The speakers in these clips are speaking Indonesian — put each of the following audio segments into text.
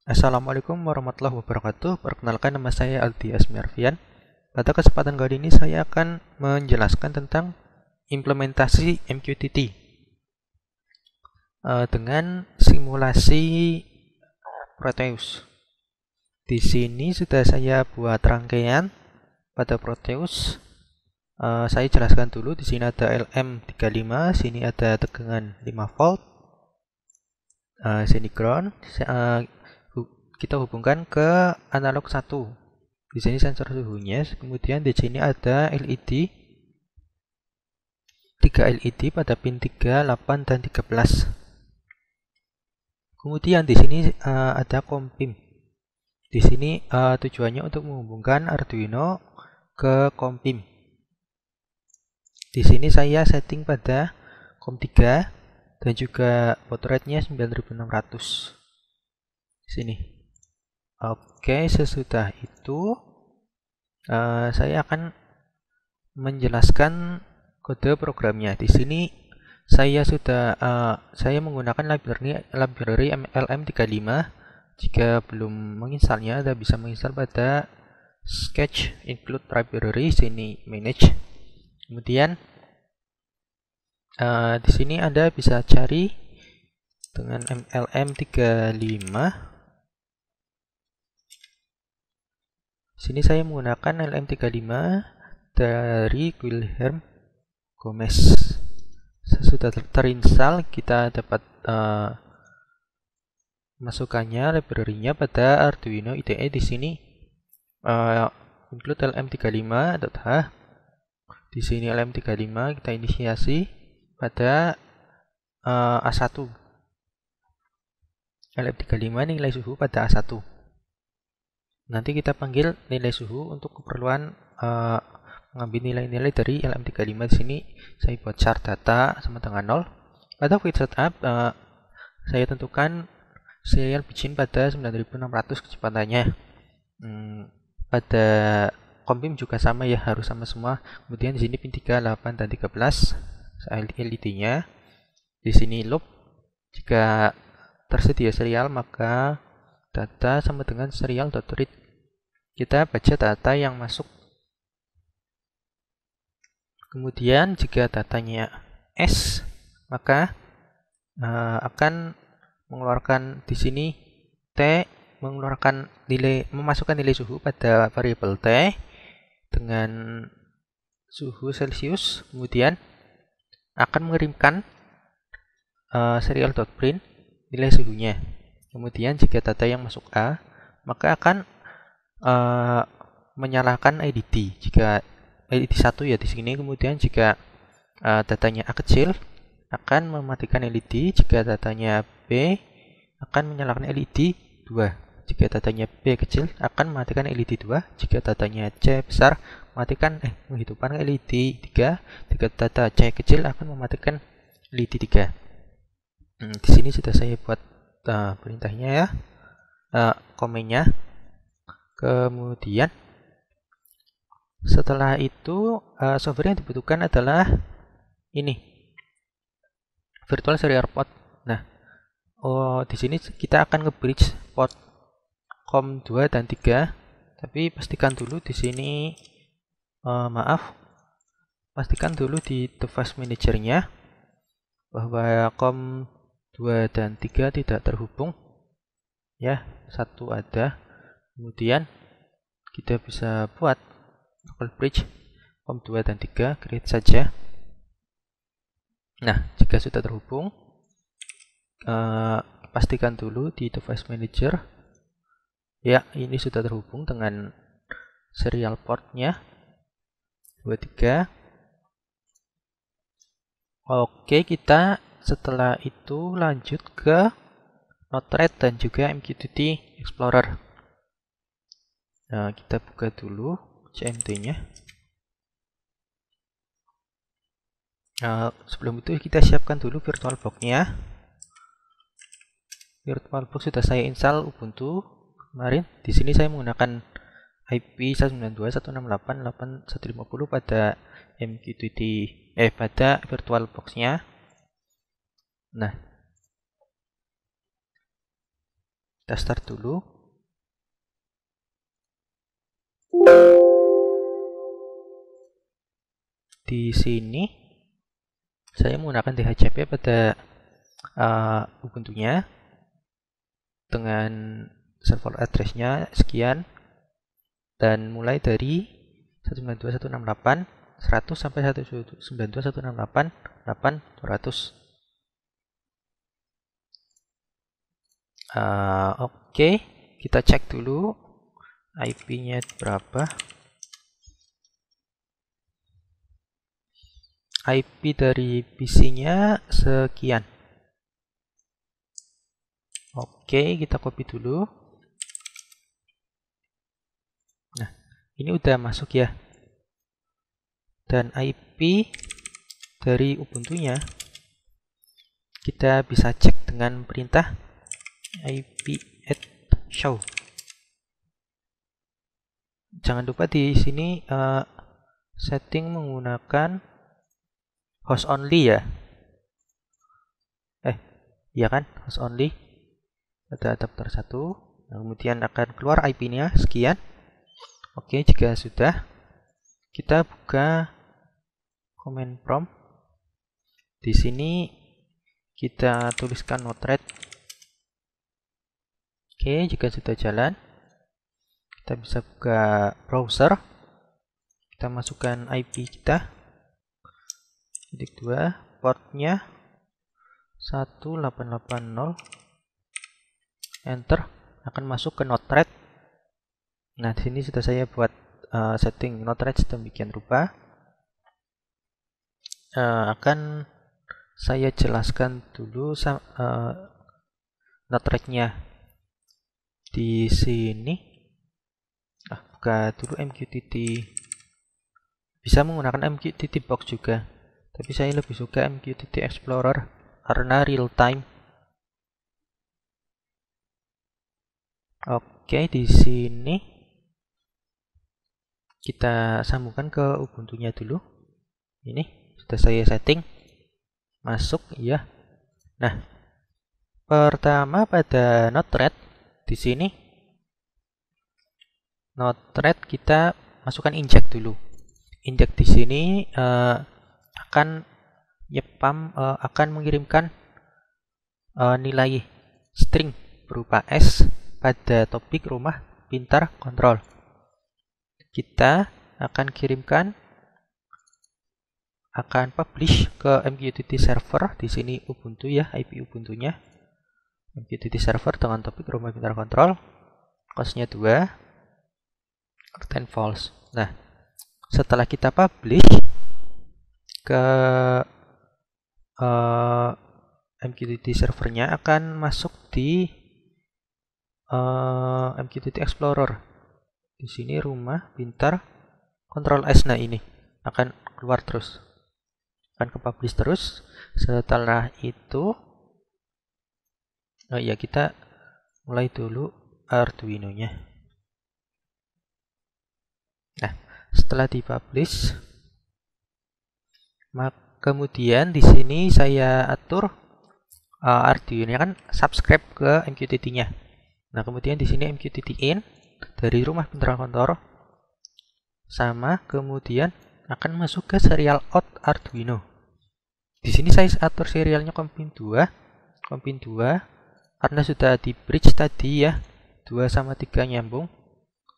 Assalamualaikum warahmatullahi wabarakatuh. Perkenalkan, nama saya Aldi Asmiarfian. Pada kesempatan kali ini saya akan menjelaskan tentang implementasi MQTT dengan simulasi Proteus. Di sini sudah saya buat rangkaian pada Proteus. Saya jelaskan dulu. Di sini ada LM35, sini ada tegangan 5 volt, sini ground. Kita hubungkan ke analog 1. Di sini sensor suhunya. Kemudian di sini ada LED, 3 LED pada pin 3, 8 dan 13. Kemudian di sini ada kompim. Di sini tujuannya untuk menghubungkan Arduino ke kompim. Di sini saya setting pada COM3 dan juga baud rate-nya 9600. Di sini. Oke, sesudah itu saya akan menjelaskan kode programnya. Di sini saya menggunakan library LM35. Jika belum menginstalnya, Anda bisa menginstal pada Sketch Include Library, sini Manage. Kemudian di sini Anda bisa cari dengan LM35. Sini saya menggunakan LM35 dari Wilhelm Gomez. Sesudah terinstall, kita dapat masukannya library-nya pada Arduino IDE. Di sini include LM35.h. Di sini LM35 kita inisiasi pada A1. LM35 nilai suhu pada A1. Nanti kita panggil nilai suhu untuk keperluan mengambil nilai-nilai dari LM35. Di sini saya buat chart data sama dengan 0. Pada quick setup saya tentukan serial bridging pada 9600 kecepatannya. Pada kompim juga sama ya, harus sama semua. Kemudian di sini pin 3, 8 dan 13 LED-nya. Di sini loop. Jika tersedia serial, maka data sama dengan serial.read. Kita baca data yang masuk. Kemudian jika datanya S, maka akan mengeluarkan di sini T, memasukkan nilai suhu pada variabel T dengan suhu Celsius. Kemudian akan mengirimkan serial.print nilai suhunya. Kemudian jika data yang masuk A, maka akan menyalakan LED. Jika LED 1 ya di sini. Kemudian jika datanya A kecil, akan mematikan LED. Jika datanya B, akan menyalakan LED 2. Jika datanya B kecil, akan mematikan LED 2. Jika datanya C besar, menghidupkan LED 3. Jika data C kecil, akan mematikan LED 3. Di sini sudah saya buat perintahnya ya, komennya. Kemudian setelah itu software yang dibutuhkan adalah ini, virtual serial port. Nah, di sini kita akan nge-bridge port COM2 dan 3, tapi pastikan dulu di sini pastikan dulu di device manager-nya bahwa COM2 dan 3 tidak terhubung ya, satu ada. Kemudian kita bisa buat local bridge COM2 dan 3, create saja. Nah, jika sudah terhubung, pastikan dulu di device manager ya, ini sudah terhubung dengan serial portnya 23. Oke, kita setelah itu lanjut ke Node-RED dan juga MQTT Explorer. Nah, kita buka dulu CMD-nya. Sebelum itu kita siapkan dulu VirtualBox-nya. VirtualBox sudah saya install Ubuntu kemarin. Di sini saya menggunakan IP 192.168.8.150 pada MQTT pada VirtualBox-nya. Nah, Kita start dulu. Di sini saya menggunakan DHCP pada Ubuntu-nya dengan server address-nya sekian, dan mulai dari 192.168.100 sampai 192.168.8.200. Oke, kita cek dulu IP-nya berapa. IP dari PC-nya sekian. Oke, kita copy dulu. Nah, ini udah masuk ya. Dan IP dari Ubuntu-nya kita bisa cek dengan perintah ip@show. Jangan lupa di sini setting menggunakan host only ya. Iya kan, host only. Ada adapter 1. Nah, kemudian akan keluar IP-nya sekian. Oke, jika sudah, kita buka command prompt. Di sini kita tuliskan node-RED. Oke, jika sudah jalan, kita bisa buka browser. Kita masukkan IP kita. 2, portnya 1880, enter, akan masuk ke node-RED. Nah, di sini sudah saya buat setting node-RED sedemikian rupa. Akan saya jelaskan dulu node-RED-nya di sini. Buka dulu MQTT. Bisa menggunakan MQTT box juga, tapi saya lebih suka MQTT Explorer karena real time. Oke, di sini kita sambungkan ke Ubuntu-nya dulu. Ini sudah saya setting. Masuk ya. Nah, pertama pada node-RED di sini, node-RED kita masukkan inject dulu. Inject di sini akan akan mengirimkan nilai string berupa S pada topik rumah pintar kontrol. Kita akan kirimkan, akan publish ke MQTT server. Di sini Ubuntu ya, IP Ubuntu-nya. MQTT server dengan topik rumah pintar kontrol. Costnya 2, return false. Nah, setelah kita publish ke MQTT servernya, akan masuk di MQTT Explorer. Di sini rumah pintar kontrol S. Nah, ini akan keluar terus, akan ke publish terus. Setelah itu ya, kita mulai dulu Arduino-nya. Nah, setelah dipublish, kemudian di sini saya atur Arduino-nya kan subscribe ke MQTT-nya. Nah, kemudian di sini MQTT in dari rumah pintar kontrol sama, kemudian akan masuk ke serial out Arduino. Di sini saya atur serialnya compin 2 karena sudah di bridge tadi ya, 2 sama 3 nyambung.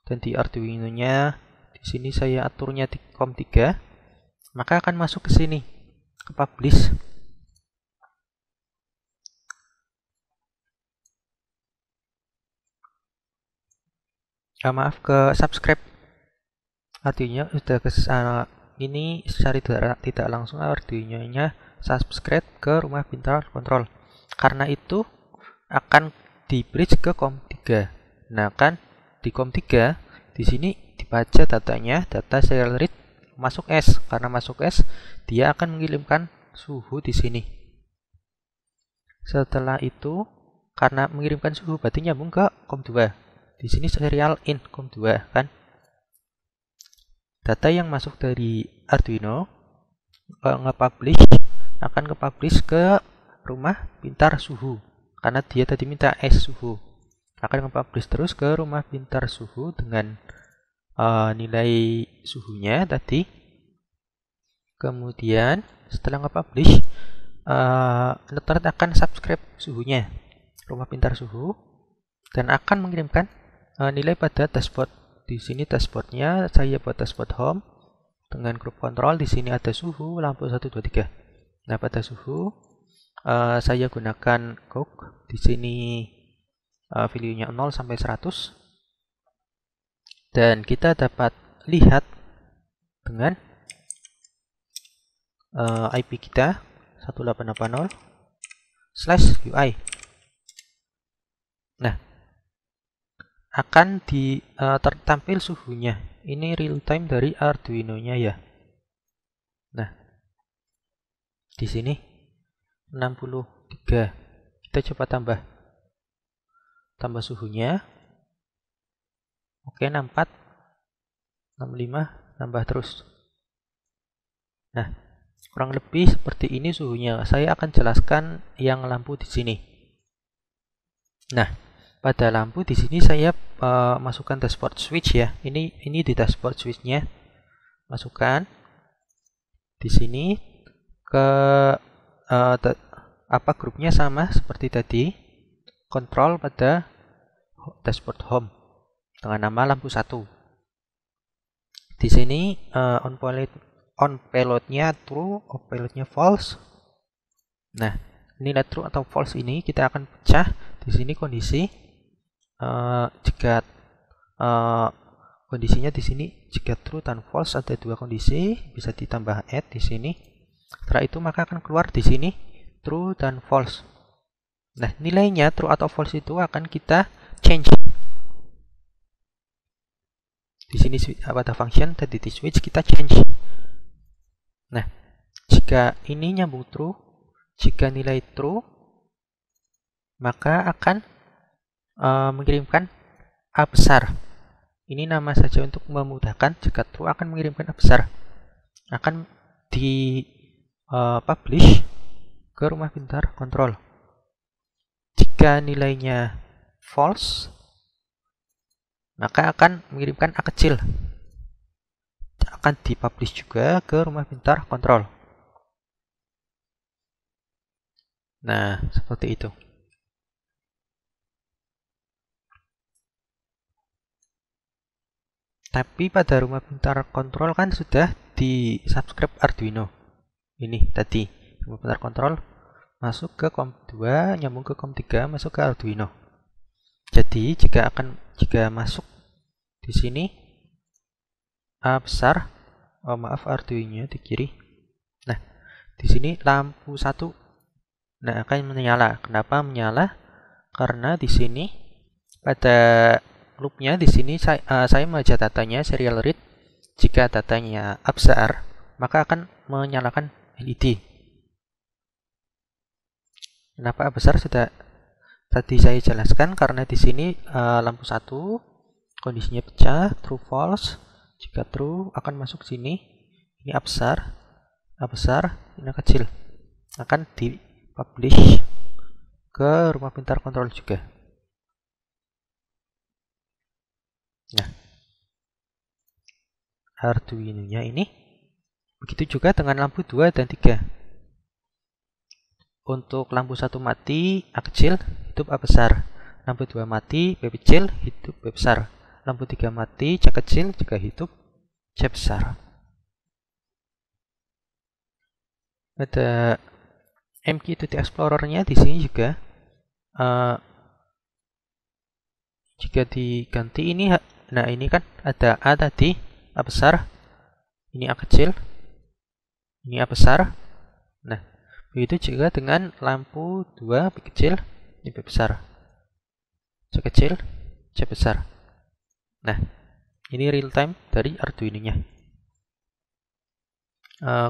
Dan di Arduino-nya di sini saya aturnya di COM3, maka akan masuk ke sini ke publish. Maaf, ke subscribe. Artinya sudah ke sana. Ini secara tidak langsung Arduino-nya subscribe ke rumah pintar kontrol. Karena itu akan di bridge ke COM3. Nah, kan di COM3 di sini dibaca datanya, data serial read masuk S. Karena masuk S, dia akan mengirimkan suhu di sini. Setelah itu, karena mengirimkan suhu berarti nyambung ke COM2. Di sini serial in COM2 kan. Data yang masuk dari Arduino nge-publish akan ke-publish ke rumah pintar suhu karena dia tadi minta S suhu. akan nge-publish terus ke Rumah Pintar Suhu dengan nilai suhunya tadi. Kemudian setelah nge-publish, Nerdtallet akan subscribe suhunya Rumah Pintar Suhu dan akan mengirimkan nilai pada dashboard. Di sini dashboardnya saya buat dashboard home dengan grup kontrol. Di sini ada suhu, lampu 1, 2, 3. Nah, pada suhu saya gunakan Coke. Di sini value-nya 0 sampai 100. Dan kita dapat lihat dengan IP kita 1880/UI. Nah, akan tertampil suhunya. Ini real time dari Arduino-nya ya. Nah, di sini 63. Kita coba tambah suhunya. Oke, 64, 65, tambah terus. Nah, kurang lebih seperti ini suhunya. Saya akan jelaskan yang lampu di sini. Nah, pada lampu di sini saya masukkan dashboard switch ya. Ini di dashboard switchnya. Masukkan di sini ke grupnya sama seperti tadi. Kontrol pada dashboard home dengan nama lampu 1. Di sini on payload-nya true, off payload-nya false. Nah, nilai true atau false ini kita akan pecah. Di sini kondisi jika kondisinya di sini jika true dan false, ada dua kondisi, bisa ditambah add di sini. Setelah itu maka akan keluar di sini true dan false. Nah, nilainya true atau false itu akan kita change. Di sini pada function tadi di switch kita change. Nah, jika ini nyambung true, jika nilai true, maka akan mengirimkan A besar. Ini nama saja untuk memudahkan. Jika true akan mengirimkan A besar. Akan di publish ke Rumah Pintar Kontrol. Jika nilainya false, maka akan mengirimkan A kecil. Akan dipublish juga ke Rumah Pintar Kontrol. Nah, seperti itu. Tapi pada Rumah Pintar Kontrol kan sudah di subscribe Arduino. Ini tadi Rumah Pintar Kontrol masuk ke COM2, nyambung ke COM3, masuk ke Arduino. Jadi jika masuk di sini A besar, Arduino di kiri. Nah, di sini lampu 1 akan menyala. Kenapa menyala? Karena di sini pada loopnya di sini saya membaca datanya serial read. Jika datanya A besar, maka akan menyalakan LED. Kenapa A besar? Sudah tadi saya jelaskan, karena di sini lampu 1 kondisinya pecah, true false. Jika true akan masuk sini. Ini A besar, ini A kecil. Akan dipublish ke Rumah Pintar Kontrol juga. Nah, Arduino-nya ini. Begitu juga dengan lampu 2 dan 3. Untuk lampu 1 mati, A kecil, hidup A besar. Lampu 2 mati, B kecil, hidup B besar. Lampu 3 mati, C kecil, jika hidup C besar. Ada MQTT Explorer-nya di sini juga. Jika diganti ini, nah ini kan ada A tadi, A besar, ini A kecil, ini A besar. Nah, begitu juga dengan lampu 2 B kecil, ini B besar, C kecil, C besar. Nah, ini real time dari Arduino-nya.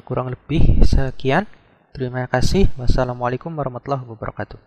Kurang lebih sekian. Terima kasih. Wassalamualaikum warahmatullahi wabarakatuh.